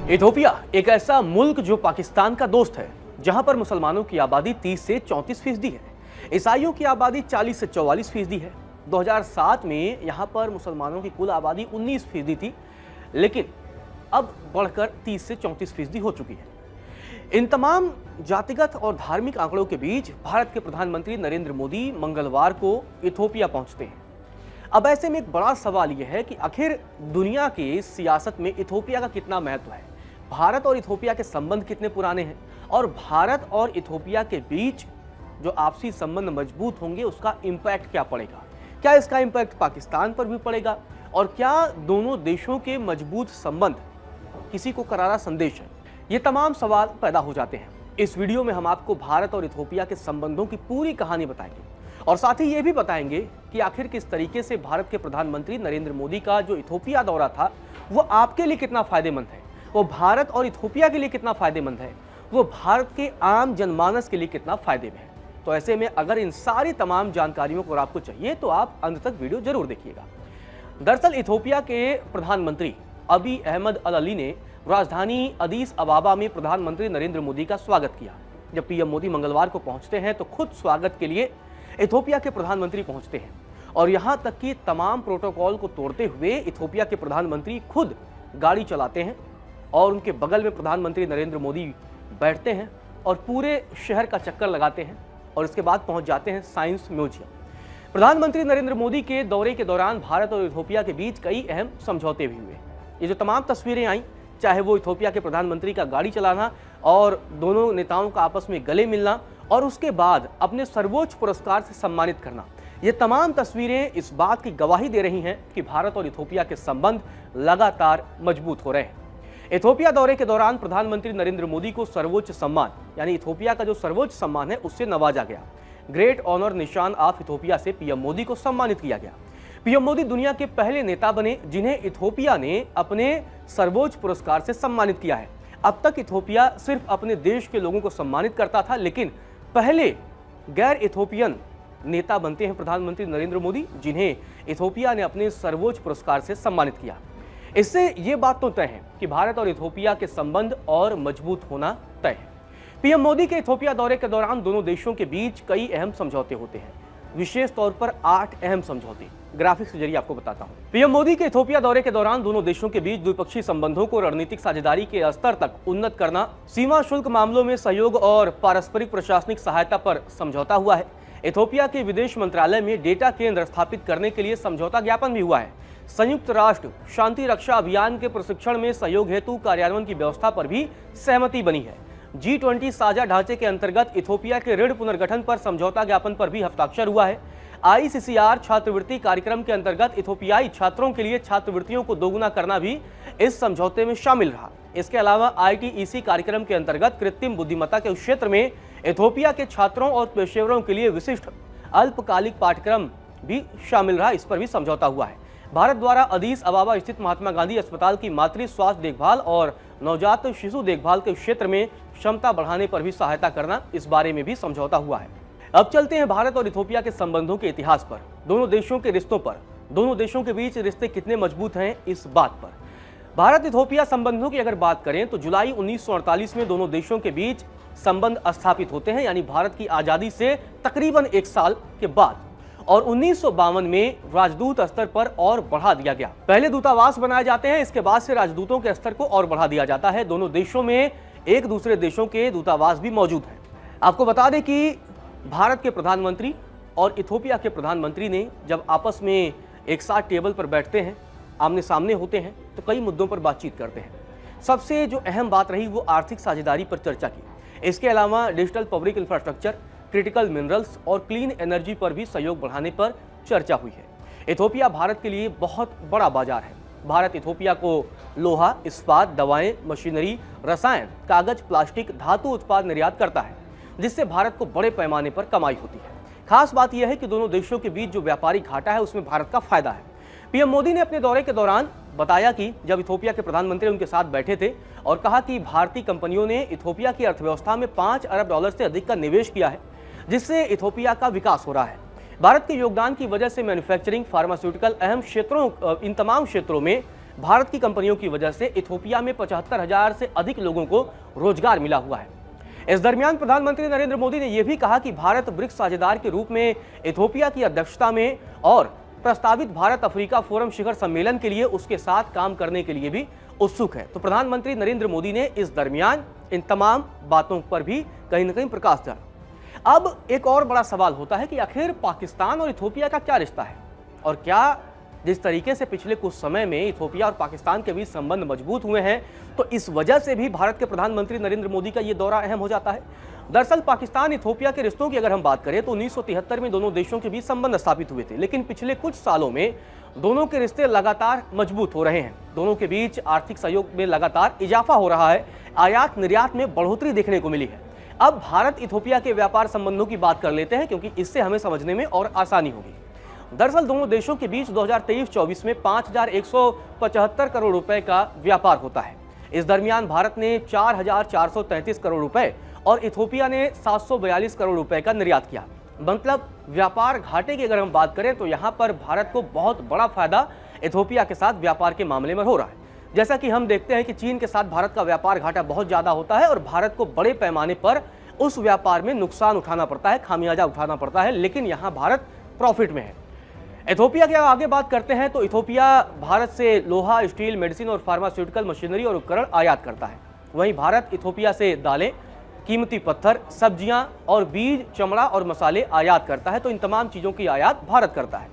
Ethiopia एक ऐसा मुल्क जो पाकिस्तान का दोस्त है, जहां पर मुसलमानों की आबादी 30 से 34% है, ईसाइयों की आबादी 40 से 44% है। 2007 में यहां पर मुसलमानों की कुल आबादी 19% थी, लेकिन अब बढ़कर 30 से 34% हो चुकी है। इन तमाम जातिगत और धार्मिक आंकड़ों के बीच भारत के प्रधानमंत्री नरेंद्र मोदी मंगलवार को इथोपिया पहुंचते हैं। अब ऐसे में एक बड़ा सवाल यह है कि आखिर दुनिया की सियासत में इथोपिया का कितना महत्व है, भारत और इथोपिया के संबंध कितने पुराने हैं और भारत और इथोपिया के बीच जो आपसी संबंध मजबूत होंगे उसका इंपैक्ट क्या पड़ेगा, क्या इसका इंपैक्ट पाकिस्तान पर भी पड़ेगा और क्या दोनों देशों के मजबूत संबंध किसी को करारा संदेश है। ये तमाम सवाल पैदा हो जाते हैं। इस वीडियो में हम आपको भारत और इथोपिया के संबंधों की पूरी कहानी बताएंगे और साथ ही ये भी बताएंगे कि आखिर किस तरीके से भारत के प्रधानमंत्री नरेंद्र मोदी का जो इथोपिया दौरा था वो आपके लिए कितना फायदेमंद है, वो भारत और इथोपिया के लिए कितना फायदेमंद है, वो भारत के आम जनमानस के लिए कितना फायदे में है। तो ऐसे में अगर इन सारी तमाम जानकारियों को आपको चाहिए तो आप अंत तक वीडियो जरूर देखिएगा। दरअसल इथोपिया के प्रधानमंत्री अबी अहमद अल अली ने राजधानी अदीस अबाबा में प्रधानमंत्री नरेंद्र मोदी का स्वागत किया। जब पीएम मोदी मंगलवार को पहुंचते हैं तो खुद स्वागत के लिए इथोपिया के प्रधानमंत्री पहुंचते हैं और यहां तक कि तमाम प्रोटोकॉल को तोड़ते हुए इथोपिया के प्रधानमंत्री खुद गाड़ी चलाते हैं और उनके बगल में प्रधानमंत्री नरेंद्र मोदी बैठते हैं और पूरे शहर का चक्कर लगाते हैं और इसके बाद पहुंच जाते हैं साइंस म्यूजियम। प्रधानमंत्री नरेंद्र मोदी के दौरे के दौरान भारत और इथोपिया के बीच कई अहम समझौते भी हुए। ये जो तमाम तस्वीरें आई, चाहे वो इथोपिया के प्रधानमंत्री का गाड़ी चलाना और दोनों नेताओं का आपस में गले मिलना और उसके बाद अपने सर्वोच्च पुरस्कार से सम्मानित करना, ये तमाम तस्वीरें इस बात की गवाही दे रही हैं कि भारत और इथोपिया के संबंध लगातार मजबूत हो रहे हैं। इथोपिया दौरे के दौरान प्रधानमंत्री नरेंद्र मोदी को सर्वोच्च सम्मान यानी इथोपिया का जो सर्वोच्च सम्मान है उससे नवाजा गया। ग्रेट ऑनर निशान ऑफ इथोपिया से पीएम मोदी को सम्मानित किया गया। पीएम मोदी दुनिया के पहले नेता बने जिन्हें इथोपिया ने अपने सर्वोच्च पुरस्कार से सम्मानित किया है। अब तक इथोपिया सिर्फ अपने देश के लोगों को सम्मानित करता था, लेकिन पहले गैर इथोपियन नेता बनते हैं प्रधानमंत्री नरेंद्र मोदी, जिन्हें इथोपिया ने अपने सर्वोच्च पुरस्कार से सम्मानित किया। इससे ये बात तो तय है कि भारत और इथोपिया के संबंध और मजबूत होना तय है। पीएम मोदी के इथोपिया दौरे के दौरान दोनों देशों के बीच कई अहम समझौते होते हैं, विशेष तौर पर 8 अहम समझौते। ग्राफिक्स के जरिए आपको बताता हूं। पीएम मोदी के इथोपिया दौरे के दौरान दोनों देशों के बीच द्विपक्षीय संबंधों को रणनीतिक साझेदारी के स्तर तक उन्नत करना, सीमा शुल्क मामलों में सहयोग और पारस्परिक प्रशासनिक सहायता पर समझौता हुआ है। इथोपिया के विदेश मंत्रालय में डेटा केंद्र स्थापित करने के लिए समझौता ज्ञापन भी हुआ है। संयुक्त राष्ट्र शांति रक्षा अभियान के प्रशिक्षण में सहयोग हेतु कार्यान्वयन की व्यवस्था पर भी सहमति बनी है। G20 साझा ढांचे के अंतर्गत इथोपिया के ऋण पुनर्गठन पर समझौता ज्ञापन पर भी हस्ताक्षर हुआ है। ICCR छात्रवृत्ति कार्यक्रम के अंतर्गत इथोपियाई छात्रों के लिए छात्रवृत्तियों को दोगुना करना भी इस समझौते में शामिल रहा। इसके अलावा ITEC कार्यक्रम के अंतर्गत कृत्रिम बुद्धिमत्ता के क्षेत्र में इथोपिया के छात्रों और पेशेवरों के लिए विशिष्ट अल्पकालिक पाठ्यक्रम भी शामिल रहा, इस पर भी समझौता हुआ है। भारत द्वारा अदीस अबाबा स्थित महात्मा गांधी अस्पताल की मातृ स्वास्थ्य देखभाल और नवजात शिशु देखभाल के क्षेत्र में क्षमता बढ़ाने पर भी सहायता करना, इस बारे में भी समझौता हुआ है। अब चलते हैं भारत और इथोपिया के संबंधों के इतिहास पर, दोनों देशों के रिश्तों पर, दोनों देशों के बीच रिश्ते कितने मजबूत हैं इस बात पर। भारत इथोपिया संबंधों की अगर बात करें तो जुलाई 1948 में दोनों देशों के बीच संबंध स्थापित होते हैं, यानी भारत की आजादी से तकरीबन 1 साल के बाद, और 1952 में राजदूत स्तर पर और बढ़ा दिया गया। पहले दूतावास बनाए जाते हैं, इसके बाद से राजदूतों के स्तर को और बढ़ा दिया जाता है। दोनों देशों में एक दूसरे देशों के दूतावास भी मौजूद हैं। आपको बता दें कि भारत के प्रधानमंत्री और इथोपिया के प्रधानमंत्री ने जब आपस में एक साथ टेबल पर बैठते हैं, आमने सामने होते हैं, तो कई मुद्दों पर बातचीत करते हैं। सबसे जो अहम बात रही वो आर्थिक साझेदारी पर चर्चा की। इसके अलावा digital public infrastructure, critical minerals और क्लीन एनर्जी पर भी सहयोग बढ़ाने पर चर्चा हुई है। इथोपिया भारत के लिए बहुत बड़ा बाजार है। भारत इथोपिया को लोहा, इस्पात, दवाएं, मशीनरी, रसायन, कागज, प्लास्टिक, धातु उत्पाद निर्यात करता है, जिससे भारत को बड़े पैमाने पर कमाई होती है। खास बात यह है कि दोनों देशों के बीच जो व्यापारिक घाटा है उसमें भारत का फायदा है। पीएम मोदी ने अपने दौरे के दौरान बताया कि जब इथोपिया के प्रधानमंत्री उनके साथ बैठे थे और कहा कि भारतीय कंपनियों ने इथोपिया की अर्थव्यवस्था में $5 अरब से अधिक का निवेश किया है, जिससे इथोपिया का विकास हो रहा है। भारत के योगदान की वजह से मैन्युफैक्चरिंग, फार्मास्यूटिकल, अहम क्षेत्रों, इन तमाम क्षेत्रों में भारत की कंपनियों की वजह से इथोपिया में 75,000 से अधिक लोगों को रोजगार मिला हुआ है। इस दरमियान प्रधानमंत्री नरेंद्र मोदी ने यह भी कहा कि भारत ब्रिक्स साझेदार के रूप में इथोपिया की अध्यक्षता में और प्रस्तावित भारत अफ्रीका फोरम शिखर सम्मेलन के लिए उसके साथ काम करने के लिए भी उत्सुक है। तो प्रधानमंत्री नरेंद्र मोदी ने इस दरमियान इन तमाम बातों पर भी कहीं न कहीं प्रकाश डाला। अब एक और बड़ा सवाल होता है कि आखिर पाकिस्तान और इथोपिया का क्या रिश्ता है, और क्या जिस तरीके से पिछले कुछ समय में इथोपिया और पाकिस्तान के बीच संबंध मजबूत हुए हैं, तो इस वजह से भी भारत के प्रधानमंत्री नरेंद्र मोदी का यह दौरा अहम हो जाता है। दरअसल पाकिस्तान इथोपिया के रिश्तों की अगर हम बात करें तो 1973 में दोनों देशों के बीच संबंध स्थापित हुए थे, लेकिन पिछले कुछ सालों में दोनों के रिश्ते लगातार मजबूत हो रहे हैं। दोनों के बीच आर्थिक सहयोग में लगातार इजाफा हो रहा है, आयात निर्यात में बढ़ोतरी देखने को मिली है। अब भारत इथोपिया के व्यापार संबंधों की बात कर लेते हैं, क्योंकि इससे हमें समझने में और आसानी होगी। दरअसल दोनों देशों के बीच 2023-24 में 5,175 करोड़ रुपए का व्यापार होता है। इस दरमियान भारत ने 4,433 करोड़ रुपए और इथोपिया ने 742 करोड़ रुपए का निर्यात किया। मतलब व्यापार घाटे की अगर हम बात करें तो यहां पर भारत को बहुत बड़ा फायदा इथोपिया के साथ व्यापार के मामले में हो रहा है। जैसा कि हम देखते हैं कि चीन के साथ भारत का व्यापार घाटा बहुत ज्यादा होता है और भारत को बड़े पैमाने पर उस व्यापार में नुकसान उठाना पड़ता है, खामियाजा उठाना पड़ता है, लेकिन यहां भारत प्रॉफिट में है। इथोपिया की आगे बात करते हैं तो इथोपिया भारत से लोहा, स्टील, मेडिसिन और फार्मास्यूटिकल मशीनरी और उपकरण आयात करता है। वहीं भारत इथोपिया से दालें, कीमती पत्थर, सब्जियां और बीज, चमड़ा और मसाले आयात करता है। तो इन तमाम चीजों की आयात भारत करता है।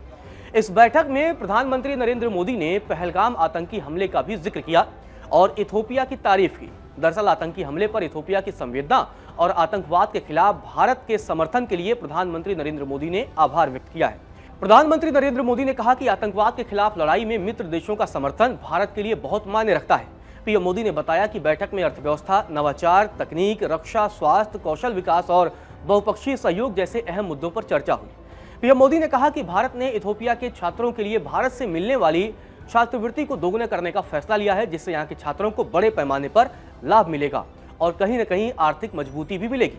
इस बैठक में प्रधानमंत्री नरेंद्र मोदी ने पहलगाम आतंकी हमले का भी जिक्र किया और इथोपिया की तारीफ की। दरअसल आतंकी हमले पर इथोपिया की संवेदना और आतंकवाद के खिलाफ भारत के समर्थन के लिए प्रधानमंत्री नरेंद्र मोदी ने आभार व्यक्त किया है। प्रधानमंत्री नरेंद्र मोदी ने कहा कि आतंकवाद के खिलाफ लड़ाई में मित्र देशों का समर्थन भारत के लिए बहुत मायने रखता है। पीएम मोदी ने बताया कि बैठक में अर्थव्यवस्था, नवाचार, तकनीक, रक्षा, स्वास्थ्य, कौशल विकास और बहुपक्षीय सहयोग जैसे अहम मुद्दों पर चर्चा हुई। पीएम मोदी ने कहा कि भारत ने इथोपिया के छात्रों के लिए भारत से मिलने वाली छात्रवृत्ति को दोगुना करने का फैसला लिया है, जिससे यहाँ के छात्रों को बड़े पैमाने पर लाभ मिलेगा और कहीं न कहीं आर्थिक मजबूती भी मिलेगी।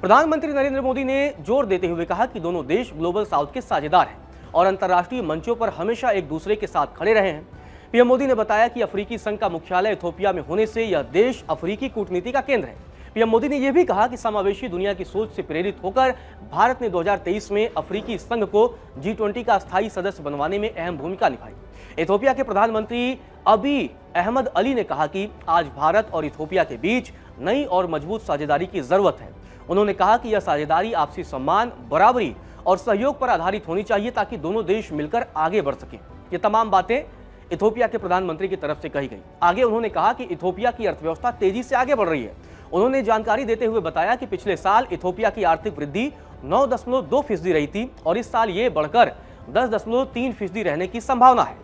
प्रधानमंत्री नरेंद्र मोदी ने जोर देते हुए कहा कि दोनों देश ग्लोबल साउथ के साझेदार हैं और अंतर्राष्ट्रीय मंचों पर हमेशा एक दूसरे के साथ खड़े रहे हैं। पीएम मोदी ने बताया कि अफ्रीकी संघ का मुख्यालय इथोपिया में होने से यह देश अफ्रीकी कूटनीति का केंद्र है। पीएम मोदी ने यह भी कहा कि समावेशी दुनिया की सोच से प्रेरित होकर भारत ने 2023 में अफ्रीकी संघ को G20 का स्थायी सदस्य बनवाने में अहम भूमिका निभाई। इथोपिया के प्रधानमंत्री अबी अहमद अली ने कहा कि आज भारत और इथोपिया के बीच नई और मजबूत साझेदारी की जरूरत है। उन्होंने कहा कि यह साझेदारी आपसी सम्मान, बराबरी और सहयोग पर आधारित होनी चाहिए ताकि दोनों देश मिलकर आगे बढ़ सकें। ये तमाम बातें इथोपिया के प्रधानमंत्री की तरफ से कही गई। आगे उन्होंने कहा कि इथोपिया की अर्थव्यवस्था तेजी से आगे बढ़ रही है। उन्होंने जानकारी देते हुए बताया कि पिछले साल इथोपिया की आर्थिक वृद्धि 9.2% रही थी और इस साल ये बढ़कर 10.3% रहने की संभावना है।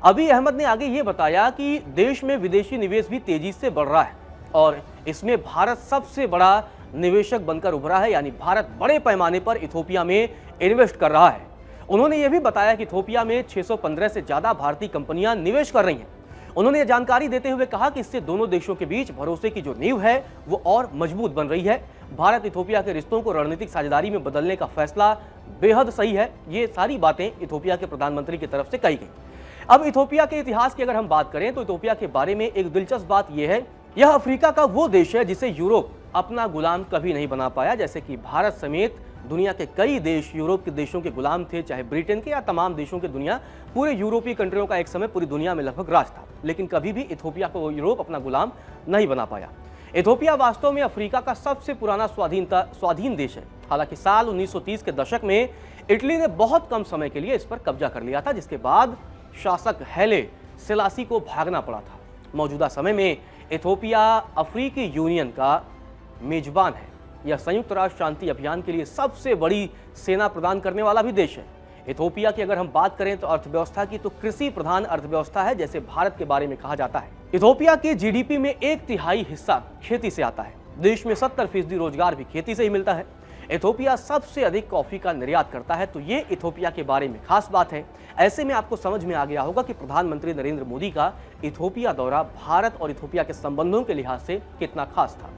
अबी अहमद ने आगे ये बताया कि देश में विदेशी निवेश भी तेजी से बढ़ रहा है और इसमें भारत सबसे बड़ा निवेशक बनकर उभरा है, यानी भारत बड़े पैमाने पर इथोपिया में इन्वेस्ट कर रहा है। उन्होंने यह भी बताया कि इथोपिया में 615 से ज्यादा भारतीय कंपनियां निवेश कर रही हैं। उन्होंने यह जानकारी देते हुए कहा कि इससे दोनों देशों के बीच भरोसे की जो नींव है वो और मजबूत बन रही है। भारत इथोपिया के रिश्तों को रणनीतिक साझेदारी में बदलने का फैसला बेहद सही है। ये सारी बातें इथोपिया के प्रधानमंत्री की तरफ से कही गई। अब इथोपिया के इतिहास की अगर हम बात करें तो इथोपिया के बारे में एक दिलचस्प बात यह है, यह अफ्रीका का वो देश है जिसे यूरोप अपना गुलाम कभी नहीं बना पाया। जैसे कि भारत समेत दुनिया के कई देश यूरोप के देशों के गुलाम थे, चाहे ब्रिटेन के या तमाम देशों के दुनिया, पूरे यूरोपीय कंट्रियों का एक समय पूरी दुनिया में लगभग राज था, लेकिन कभी भी इथोपिया को यूरोप अपना गुलाम नहीं बना पाया। इथोपिया वास्तव में अफ्रीका का सबसे पुराना स्वाधीन देश है। हालांकि साल 1930 के दशक में इटली ने बहुत कम समय के लिए इस पर कब्जा कर लिया था, जिसके बाद शासक हैले सेलासी को भागना पड़ा था। मौजूदा समय में इथोपिया अफ्रीकी यूनियन का मेजबान है। यह संयुक्त राष्ट्र शांति अभियान के लिए सबसे बड़ी सेना प्रदान करने वाला भी देश है। इथोपिया की अगर हम बात करें तो अर्थव्यवस्था की, तो कृषि प्रधान अर्थव्यवस्था है, जैसे भारत के बारे में कहा जाता है। इथोपिया के जीडीपी में 1/3 हिस्सा खेती से आता है। देश में 70% रोजगार भी खेती से ही मिलता है। इथोपिया सबसे अधिक कॉफी का निर्यात करता है। तो ये इथोपिया के बारे में खास बात है। ऐसे में आपको समझ में आ गया होगा कि प्रधानमंत्री नरेंद्र मोदी का इथोपिया दौरा भारत और इथोपिया के संबंधों के लिहाज से कितना खास था।